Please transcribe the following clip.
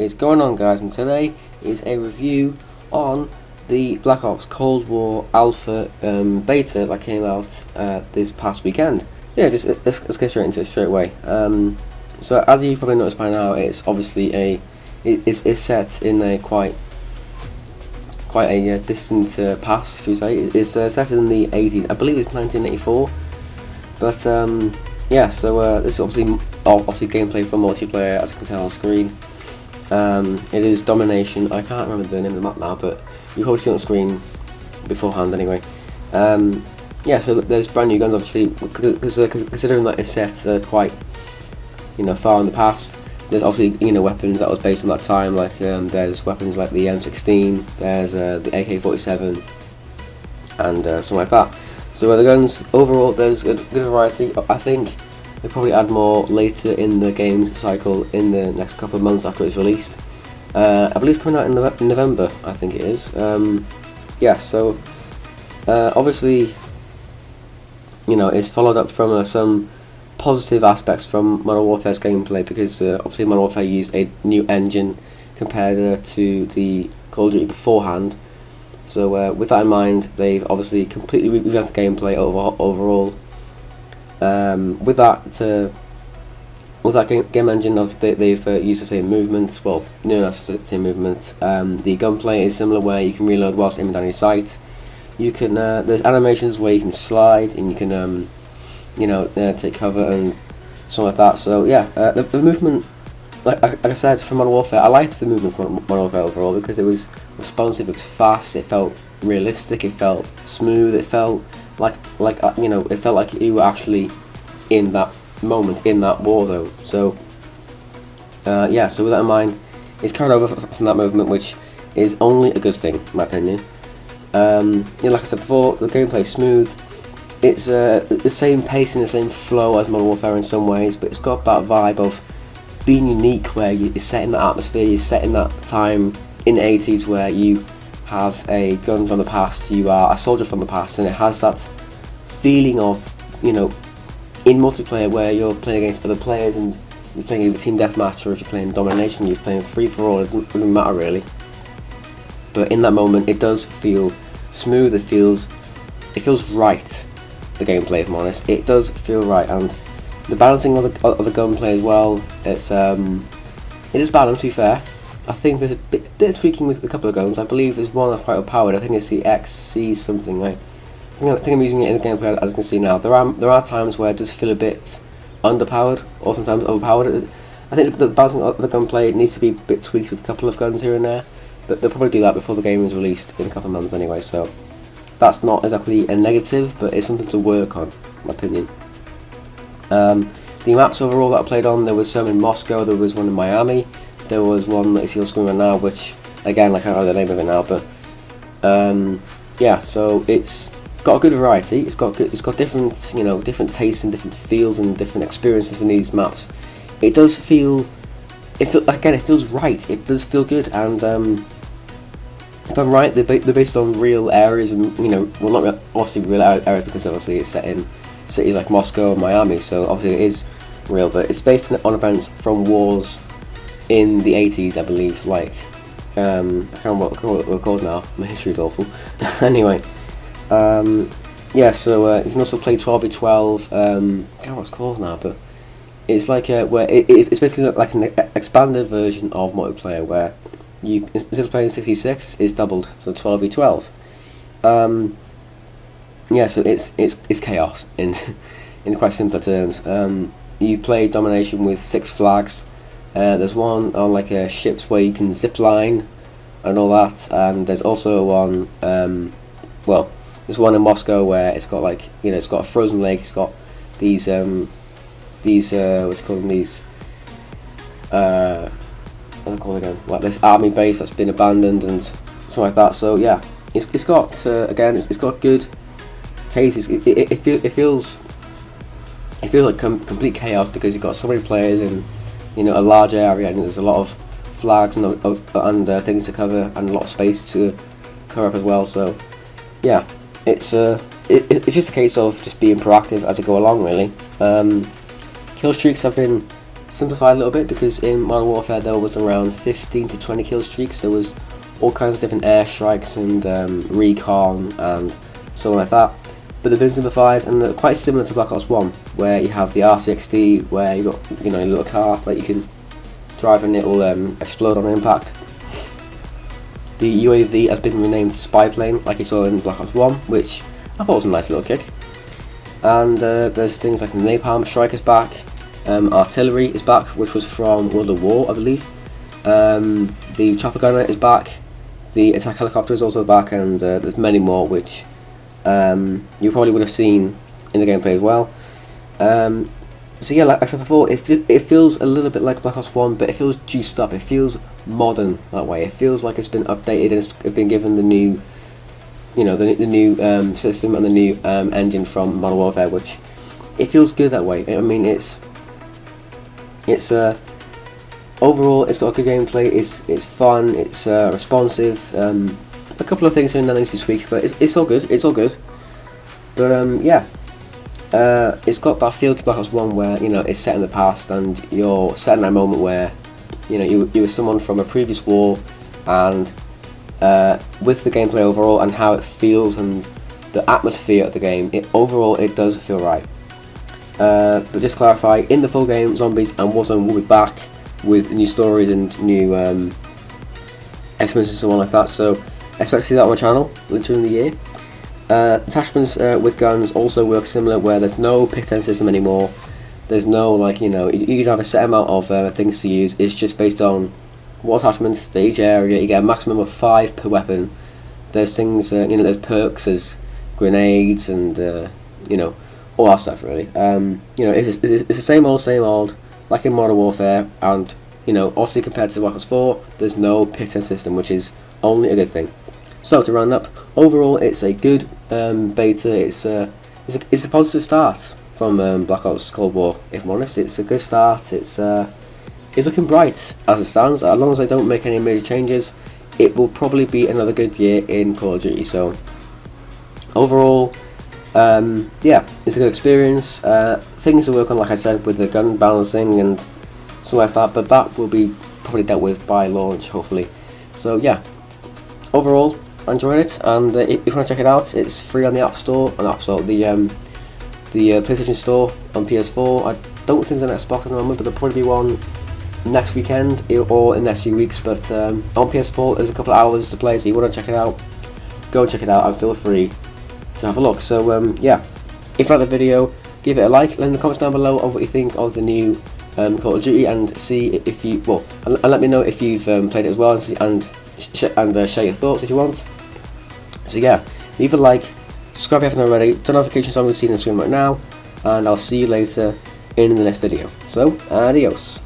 is going on, guys? And today is a review on the Black Ops Cold War Alpha beta that came out this past weekend. Yeah, let's get straight into it straight away. So as you've probably noticed by now, it's obviously it's set in a quite a distant past, should we say. It's set in the 80s. I believe it's 1984. But yeah, so this is obviously gameplay for multiplayer, as you can tell on screen. It is Domination. I can't remember the name of the map now, but you probably see it on screen beforehand anyway. Yeah, so there's brand new guns, obviously, considering that it's set quite far in the past. There's obviously weapons that was based on that time, like there's weapons like the M16, there's the AK-47, and something like that. So the guns overall, there's a good variety. I think they'll probably add more later in the game's cycle in the next couple of months after it's released. I believe it's coming out in November, I think it is. Yeah, so obviously, it's followed up from some positive aspects from Modern Warfare's gameplay, because obviously Modern Warfare used a new engine compared to the Call of Duty beforehand. So with that in mind, they've obviously completely revamped the gameplay overall. With that game engine, obviously they've used the same movement. Well, that's the same movement. The gunplay is similar, where you can reload whilst aiming down your sight. You can there's animations where you can slide and you can take cover and something like that. So yeah, the movement, like I said, from Modern Warfare, I liked the movement from Modern Warfare overall because it was responsive, it was fast, it felt realistic, it felt smooth, it felt like it felt like you were actually in that moment, in that war zone. So yeah, so with that in mind, it's carried over from that movement, which is only a good thing, in my opinion. Like I said before, the gameplay is smooth. It's the same pace and the same flow as Modern Warfare in some ways, but it's got that vibe of being unique, where you're set in that atmosphere, you're set in that time in the 80s where you have a gun from the past, you are a soldier from the past, and it has that feeling of, in multiplayer where you're playing against other players and you're playing either team deathmatch, or if you're playing Domination, you're playing free-for-all, it doesn't really matter really. But in that moment, it does feel smooth, it feels right, the gameplay, if I'm honest. It does feel right, and the balancing of the gunplay as well, it is balanced, to be fair. I think there's a bit of tweaking with a couple of guns. I believe there's one that's quite overpowered. I think it's the XC something. I think I'm using it in the gameplay, as you can see now. There are times where it does feel a bit underpowered, or sometimes overpowered. I think the balancing of the gunplay needs to be a bit tweaked with a couple of guns here and there, but they'll probably do that before the game is released in a couple of months anyway, so that's not exactly a negative, but it's something to work on, in my opinion. The maps overall that I played on, there was some in Moscow, there was one in Miami, there was one that you see on screen right now, which, again, I can't remember the name of it now, but yeah, so it's got a good variety. It's got different different tastes and different feels and different experiences in these maps. It does feel, it feels right. It does feel good, and if I'm right, they're based on real areas, and well, not obviously real areas, because obviously it's set in cities like Moscow and Miami, so obviously it is real, but it's based on events from wars in the 80s, I believe. Like I can't remember what they're called now. My history is awful. Anyway, yeah. So you can also play 12v12. I can't remember what it's called now, but it's like where it's basically like an expanded version of multiplayer, where you, instead of playing 66, it's doubled, so 12v12. Yeah, so it's chaos in quite simpler terms. You play Domination with 6 flags. There's one on like ships where you can zip line and all that, and there's also one. Well, there's one in Moscow where it's got like it's got a frozen lake. It's got these what do you call them, these what are they called again? Like this army base that's been abandoned and something like that. So yeah, it's got again, it's got good taste. It feels like complete chaos, because you've got so many players in a large area, and there's a lot of flags and things to cover, and a lot of space to cover up as well. So yeah, it's just a case of just being proactive as I go along, really. Kill streaks have been simplified a little bit, because in Modern Warfare there was around 15 to 20 kill streaks. There was all kinds of different airstrikes and recon and so on like that. But they've been simplified, and they're quite similar to Black Ops 1, where you have the RCXD, where you got, you know, a little car that you can drive and it will explode on impact. The UAV has been renamed to Spy Plane, like you saw in Black Ops 1, which I thought was a nice little kick. And there's things like the Napalm Strike is back, Artillery is back, which was from World of War, I believe. The Chopper Gunner is back, the Attack Helicopter is also back, and there's many more which you probably would have seen in the gameplay as well. So yeah, like I said before, it feels a little bit like Black Ops 1, but it feels juiced up, it feels modern that way. It feels like it's been updated and it's been given the new, you know, the new system and the new engine from Modern Warfare, which it feels good that way. I mean, it's overall it's got a good gameplay. It's fun. It's responsive. A couple of things here and there needs to be tweaked, but it's all good. It's all good. But yeah, it's got that feel to Black Ops 1 where, you know, it's set in the past and you're set in that moment where, you know, you were someone from a previous war, and with the gameplay overall and how it feels and the atmosphere of the game, overall it does feel right. But just to clarify, in the full game, Zombies and Warzone will be back with new stories and new experiences and so on like that, so expect to see that on my channel later in the year. Attachments with guns also work similar, where there's no pick 10 system anymore. There's no, like, you know, you can have a set amount of things to use. It's just based on what attachments for each area. You get a maximum of 5 per weapon. There's things, you know, there's perks, there's grenades, and you know, all that stuff really. You know, it's the same old, like in Modern Warfare, and, you know, obviously compared to Black Ops 4, there's no pick 10 system, which is only a good thing. So to round up, overall it's a good beta. It's a positive start from Black Ops Cold War. If I'm honest, it's a good start. It's looking bright as it stands. As long as I don't make any major changes, it will probably be another good year in Call of Duty. So overall, yeah, it's a good experience. Things to work on, like I said, with the gun balancing and stuff like that, but that will be probably dealt with by launch, hopefully. So yeah, overall, I enjoyed it, and if you want to check it out, it's free on the App Store, the PlayStation Store on PS4. I don't think there's an Xbox at the moment, but there'll probably be one next weekend or in the next few weeks. But on PS4, there's a couple of hours to play, so you want to check it out, go check it out, and feel free to have a look. So yeah, if you like the video, give it a like, let in the comments down below of what you think of the new Call of Duty, and see if you, well, and let me know if you've played it as well, and share your thoughts if you want. So yeah, leave a like, subscribe if you haven't already, turn notifications on, we've seen on the screen right now, and I'll see you later in the next video. So, adios.